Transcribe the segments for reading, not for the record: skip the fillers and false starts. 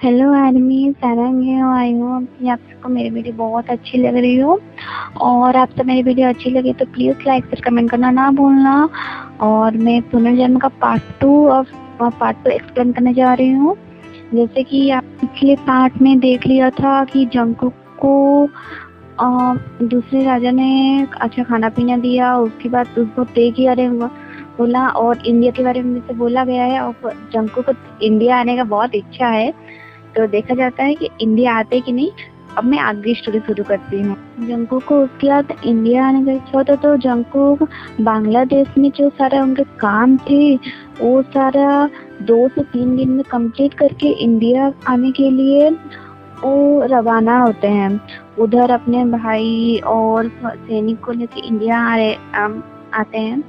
Hello army, Sarang है। आई हूँ कि आप सबको मेरी वीडियो बहुत अच्छी लग रही हो। और आप सब मेरी वीडियो अच्छी लगी तो प्लीज़ लाइक और कमेंट करना ना भूलना। और मैं पुनर्जन्म का पार्ट 2 एक्सप्लेन करने जा रही हूँ। जैसे कि आप पिछले पार्ट में देख लिया था कि जंगकुक को दूसरे राजा ने अच्छा खाना पीना दिया। उसके बाद उसको तय के बारे में बोला और इंडिया के बारे में जैसे बोला गया है। और जंगकुक को इंडिया आने का बहुत इच्छा है, तो देखा जाता है कि इंडिया आते कि नहीं। अब मैं आगे स्टोरी शुरू करती हूँ। जंगकुक को उसके बाद इंडिया आने का इच्छा होता, तो जंगकुक बांग्लादेश में जो सारा उनके काम थे वो सारा 2 से 3 दिन में कंप्लीट करके इंडिया आने के लिए वो रवाना होते हैं। उधर अपने भाई और सैनिक को लेके इंडिया आते हैं।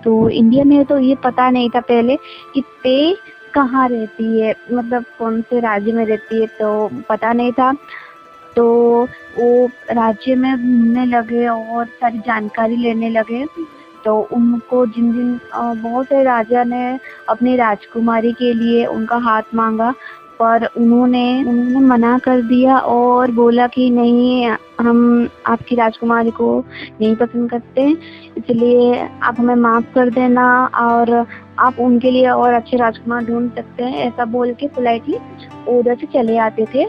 तो इंडिया में तो ये पता नहीं था पहले कि पे कहाँ रहती है, मतलब कौन से राज्य में रहती है, तो पता नहीं था। तो वो राज्य में घूमने लगे और सारी जानकारी लेने लगे। तो उनको जिन जिन बहुत से राजा ने अपनी राजकुमारी के लिए उनका हाथ मांगा, पर उन्होंने मना कर दिया और बोला कि नहीं, हम आपकी राजकुमारी को नहीं पसंद करते, इसलिए आप हमें माफ़ कर देना और आप उनके लिए और अच्छे राजकुमार ढूंढ सकते हैं। ऐसा बोल के पोलाइटली उधर से चले आते थे।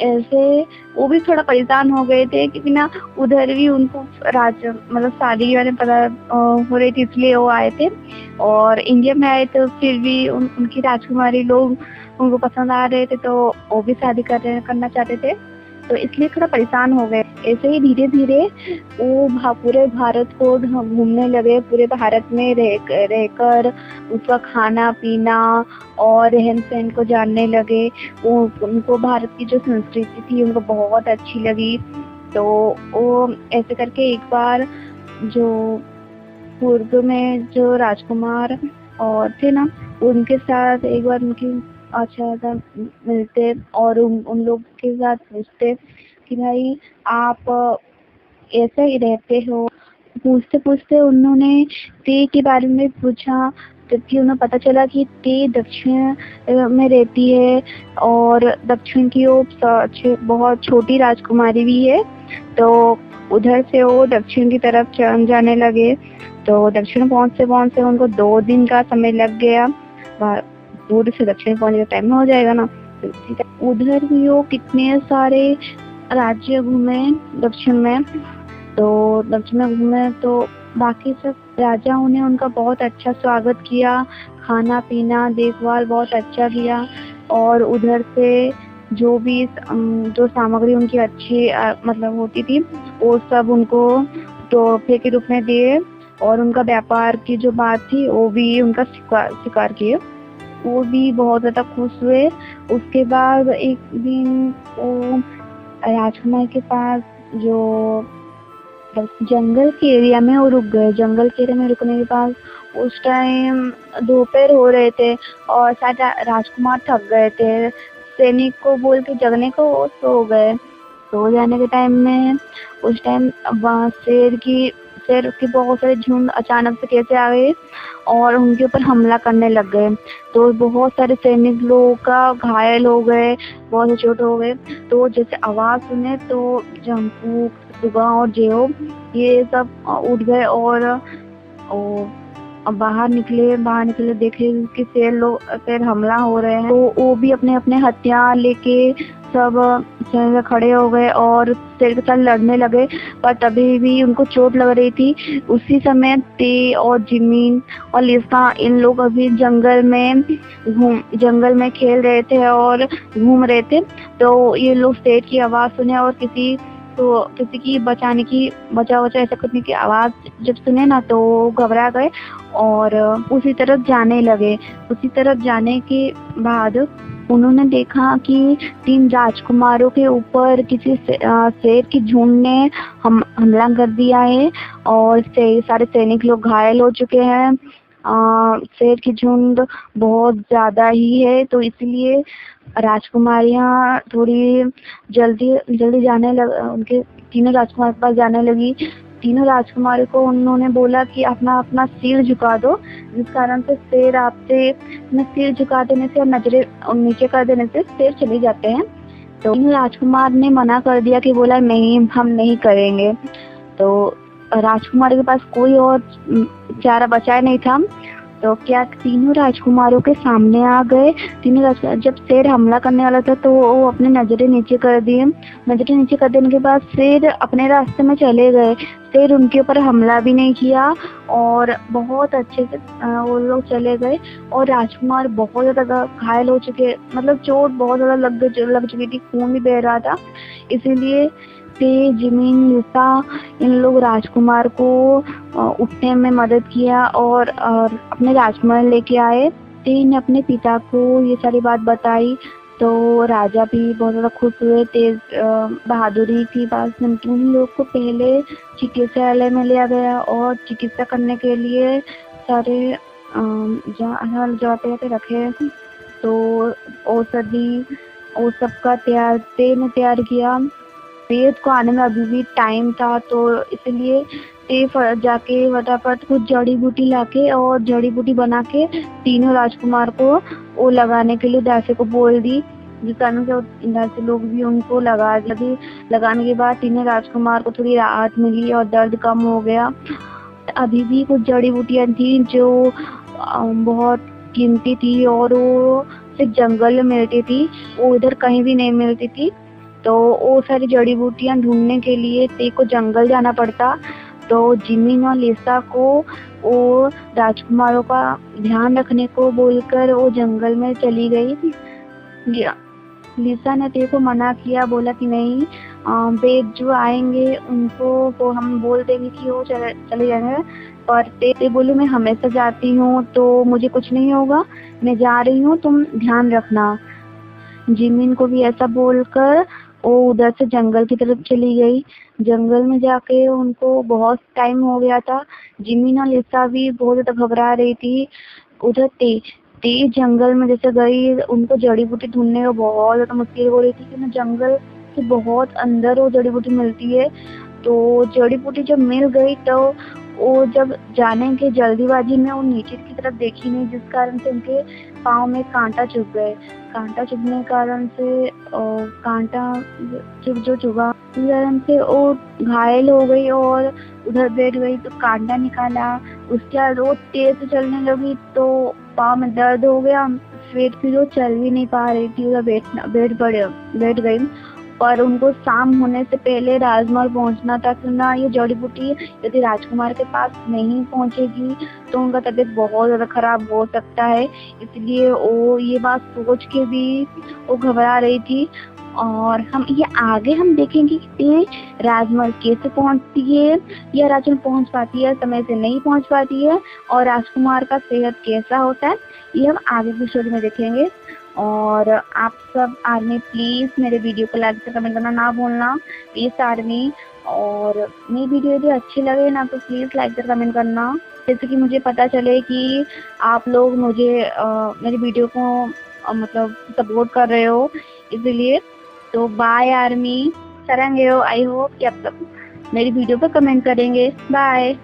ऐसे वो भी थोड़ा परेशान हो गए थे, क्योंकि ना उधर भी उनको मतलब शादी के बारे में पता हो रही थी, इसलिए वो आए थे। और इंडिया में आए तो फिर भी उनकी राजकुमारी लोग उनको पसंद आ रहे थे, तो वो भी शादी करना चाहते थे, तो इसलिए थोड़ा परेशान हो गए। ऐसे ही धीरे धीरे वो पूरे भारत को घूमने लगे। पूरे भारत में रहकर उसका खाना पीना और रहन सहन को जानने लगे। उनको भारत की जो संस्कृति थी उनको बहुत अच्छी लगी। तो वो ऐसे करके एक बार जो पूर्व में जो राजकुमार और थे ना, उनके साथ एक बार उनकी अच्छा सा मिलते और उन लोग के साथ पूछते कि भाई आप ऐसे ही रहते हो। पूछते पूछते उन्होंने ते के बारे में पूछा, जबकि उन्हें पता चला कि ते दक्षिण में रहती है और दक्षिण की वो बहुत छोटी राजकुमारी भी है। तो उधर से वो दक्षिण की तरफ जाने लगे। तो दक्षिण पहुंचते उनको 2 दिन का समय लग गया। दूर से दक्षिण पहुंचने का टाइम हो जाएगा ना। तो उधर भी वो कितने सारे राज्य घूमे दक्षिण में। तो दक्षिण में घूमे तो बाकी सब राजाओं ने उनका बहुत अच्छा स्वागत किया, खाना पीना देखभाल बहुत अच्छा किया। और उधर से जो भी जो सामग्री उनकी अच्छी मतलब होती थी, वो सब उनको तोहफे के रूप में दिए। और उनका व्यापार की जो बात थी वो भी उनका स्वीकार किए। वो भी बहुत ज़्यादा खुश हुए। उसके बाद एक दिन वो राजकुमार के पास जो जंगल के एरिया में वो रुक गए। जंगल के एरिया में रुकने के बाद उस टाइम दोपहर हो रहे थे और शायद राजकुमार थक गए थे। सैनिक को बोल के जगने को वो सो गए। सो जाने के टाइम में उस टाइम शेर की बहुत सारे झुंड अचानक से कैसे आ गए और उनके ऊपर हमला करने लग गए। तो बहुत सारे सैनिक लोगों का घायल हो गए, बहुत से चोट हो गए। तो जैसे आवाज़ सुने तो जंगकुक, सुगा और जेओ ये सब उठ गए और बाहर निकले देखे कि शेर हमला हो रहे हैं। तो वो भी अपने अपने हथियार लेके सब शेर खड़े हो गए और शेर के साथ लड़ने लगे। पर तभी भी उनको चोट लग रही थी। उसी समय ते और जिमिन और लिसा इन लोग अभी जंगल में खेल रहे थे और घूम रहे थे। तो ये लोग शेर की आवाज़ सुने और किसी की बचाओ ऐसा करने की आवाज़ जब सुने ना, तो घबरा गए और उसी तरफ जाने लगे। उसी तरफ जाने के बाद उन्होंने देखा कि 3 राजकुमारों के ऊपर किसी शेर की झुंड ने हमला कर दिया है और सारे सैनिक लोग घायल हो चुके हैं। शेर की झुंड बहुत ज़्यादा ही है, तो इसलिए राजकुमारियाँ थोड़ी जल्दी जाने लग उनके तीनों राजकुमार के पास जाने लगी। तीनों राजकुमारों को उन्होंने बोला कि अपना अपना सिर झुका दो, जिस कारण से शेर आपसे अपना सिर झुका देने से और नजरें नीचे कर देने से शेर चले जाते हैं। तो तीनों राजकुमार ने मना कर दिया कि बोला नहीं, हम नहीं करेंगे। तो राजकुमार के पास कोई और चारा बचा नहीं था, तो क्या तीनों राजकुमारों के सामने आ गए। तीनों राजकुमार जब शेर हमला करने वाला था तो वो अपने नजरें नीचे कर दिए। नजरें नीचे कर देने के बाद शेर अपने रास्ते में चले गए। शेर उनके ऊपर हमला भी नहीं किया और बहुत अच्छे से वो लोग चले गए। और राजकुमार बहुत ज़्यादा घायल हो चुके, मतलब चोट बहुत ज़्यादा लग चुकी थी, खून भी बह रहा था। इसीलिए ते, जिमिन, लिसा इन लोग राजकुमार को उठने में मदद किया और अपने राजमहल लेके आए। ते ने अपने पिता को ये सारी बात बताई तो राजा भी बहुत ज़्यादा खुश हुए। तेज बहादुरी की बात सुन के उन लोग को पहले चिकित्सालय में लिया गया और चिकित्सा करने के लिए सारे जहाँ पे रखे। तो औषधि वो सबका ते ने तैयार किया। वेद को आने में अभी भी टाइम था, तो इसलिए ते जाके फटाफट कुछ जड़ी बूटी लाके और जड़ी बूटी बना के तीनों राजकुमार को वो लगाने के लिए दासे को बोल दी, जिस कारण से दासी लोग भी उनको लगा दी। लगाने के बाद तीनों राजकुमार को थोड़ी राहत मिली और दर्द कम हो गया। अभी भी कुछ जड़ी बूटियां थी जो बहुत कीमती थी और वो सिर्फ जंगल में मिलती थी, वो इधर कहीं भी नहीं मिलती थी। तो वो सारी जड़ी बूटियां ढूंढने के लिए ते को जंगल जाना पड़ता। तो जिमिन और लिसा को वो राजकुमारों का ध्यान रखने को बोलकर वो जंगल में चली गई। लिसा ने ते को मना किया, बोला कि नहीं, वेद जो आएंगे उनको वो हम बोल देंगे कि वो चले जाएंगे। पर ते बोले मैं हमेशा जाती हूँ तो मुझे कुछ नहीं होगा, मैं जा रही हूँ, तुम ध्यान रखना। जिमिन को भी ऐसा बोलकर वो उधर से जंगल की तरफ चली गई। जंगल में जाके उनको बहुत टाइम हो गया था। जिमिन और लिसा भी बहुत ज़्यादा घबरा रही थी। उधर ते जंगल में जैसे गई, उनको जड़ी बूटी ढूंढने का बहुत ज़्यादा मुश्किल हो रही थी, क्योंकि जंगल के बहुत अंदर वो जड़ी बूटी मिलती है। तो जड़ी बूटी जब मिल गई तो वो जब जाने के जल्दीबाजी में वो नीचे की तरफ देखी नहीं, जिस कारण से उनके पाँव में कांटा चुभ गए। कांटा चुभने के कारण से कांटा जो चुभा, इस कारण से वो घायल हो गई और उधर बैठ गई। तो कांटा निकाला, उसके बाद वो तेज से चलने लगी तो पाँव में दर्द हो गया। फिर वो चल भी नहीं पा रही थी, उधर बैठ गई। पर उनको शाम होने से पहले राजमहल पहुंचना था, कि ना ये जड़ी बूटी यदि राजकुमार के पास नहीं पहुंचेगी तो उनका तबीयत बहुत ज़्यादा खराब हो सकता है। इसलिए वो ये बात सोच के भी वो घबरा रही थी। और हम ये आगे हम देखेंगे कि ये राजमहल कैसे पहुंचती है, या राजमहल पहुंच पाती है, समय से नहीं पहुंच पाती है, और राजकुमार का सेहत कैसा होता है, ये हम आगे की स्टोरी में देखेंगे। और आप सब आर्मी प्लीज़ मेरे वीडियो को लाइक से कमेंट करना ना भूलना, प्लीज़ आर्मी। और मेरी वीडियो यदि अच्छी लगे ना तो प्लीज़ लाइक से कमेंट करना, जैसे कि मुझे पता चले कि आप लोग मुझे मेरी वीडियो को मतलब सपोर्ट कर रहे हो, इसलिए। तो बाय आर्मी, सरेंगे हो। आई होप कि आप सब मेरी वीडियो पर कमेंट करेंगे। बाय।